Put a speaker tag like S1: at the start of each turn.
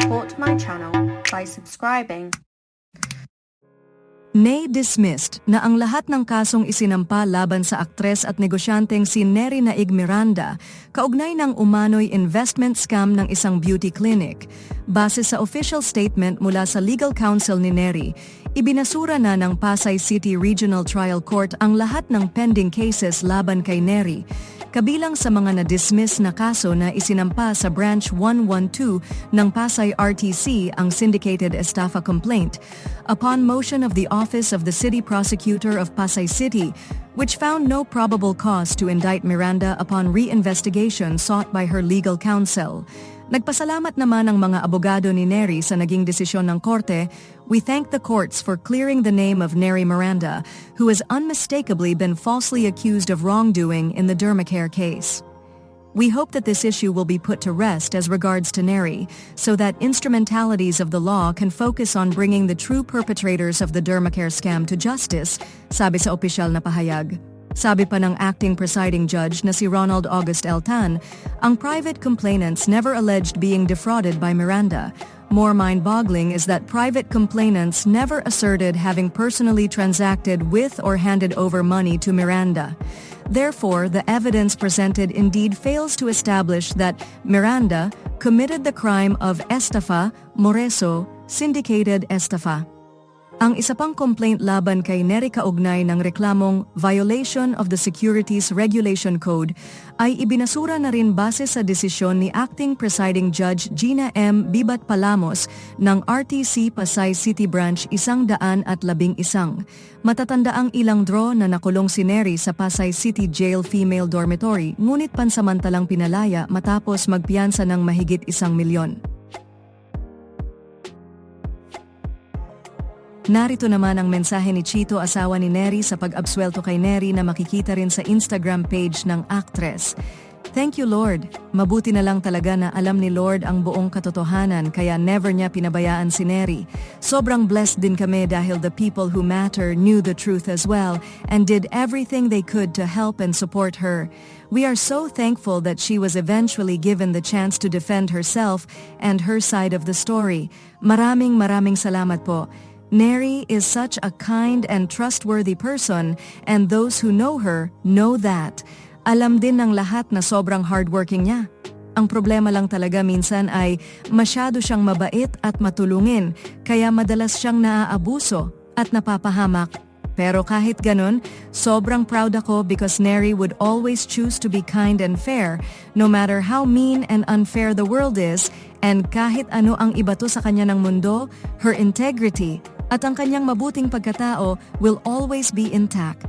S1: support my channel by subscribing.
S2: Nay dismissed na ang lahat ng kasong isinampa laban sa aktres at negosyanteng si Nery Naig Miranda kaugnay ng umano'y investment scam ng isang beauty clinic. Base sa official statement mula sa legal counsel ni Nery, ibinasura na ng Pasay City Regional Trial Court ang lahat ng pending cases laban kay Nery, kabilang sa mga na-dismiss na kaso na isinampa sa Branch 112 ng Pasay RTC ang syndicated estafa complaint, upon motion of the Office of the City Prosecutor of Pasay City, which found no probable cause to indict Miranda upon re-investigation sought by her legal counsel. Nagpasalamat naman ang mga abogado ni Nery sa naging desisyon ng korte. We thank the courts for clearing the name of Nery Miranda, who has unmistakably been falsely accused of wrongdoing in the Dermacare case. We hope that this issue will be put to rest as regards to Nery, so that instrumentalities of the law can focus on bringing the true perpetrators of the Dermacare scam to justice, sabi sa opisyal na pahayag. Sabi pa ng acting presiding judge na si Ronald August L. Tan, ang private complainants never alleged being defrauded by Miranda. More mind-boggling is that private complainants never asserted having personally transacted with or handed over money to Miranda. Therefore, the evidence presented indeed fails to establish that Miranda committed the crime of estafa, moreso, syndicated estafa. Ang isa pang complaint laban kay Nery kaugnay ng reklamong violation of the Securities Regulation Code ay ibinasura na rin base sa desisyon ni Acting Presiding Judge Gina M. Bibat Palamos ng RTC Pasay City Branch 111. Matatandaang ilang draw na nakulong si Nery sa Pasay City Jail Female Dormitory, ngunit pansamantalang pinalaya matapos magpiyansa ng mahigit 1 milyon. Narito naman ang mensahe ni Chito, asawa ni Nery, sa pag-absuelto kay Nery na makikita rin sa Instagram page ng actress. Thank you, Lord. Mabuti na lang talaga na alam ni Lord ang buong katotohanan kaya never niya pinabayaan si Nery. Sobrang blessed din kami dahil the people who matter knew the truth as well and did everything they could to help and support her. We are so thankful that she was eventually given the chance to defend herself and her side of the story. Maraming salamat po. Nery is such a kind and trustworthy person, and those who know her know that. Alam din ng lahat na sobrang hardworking niya. Ang problema lang talaga minsan ay masyado siyang mabait at matulungin, kaya madalas siyang naaabuso at napapahamak. Pero kahit ganun, sobrang proud ako because Nery would always choose to be kind and fair, no matter how mean and unfair the world is, and kahit ano ang ibato sa kanya ng mundo, her integrity at ang kanyang mabuting pagkatao will always be intact.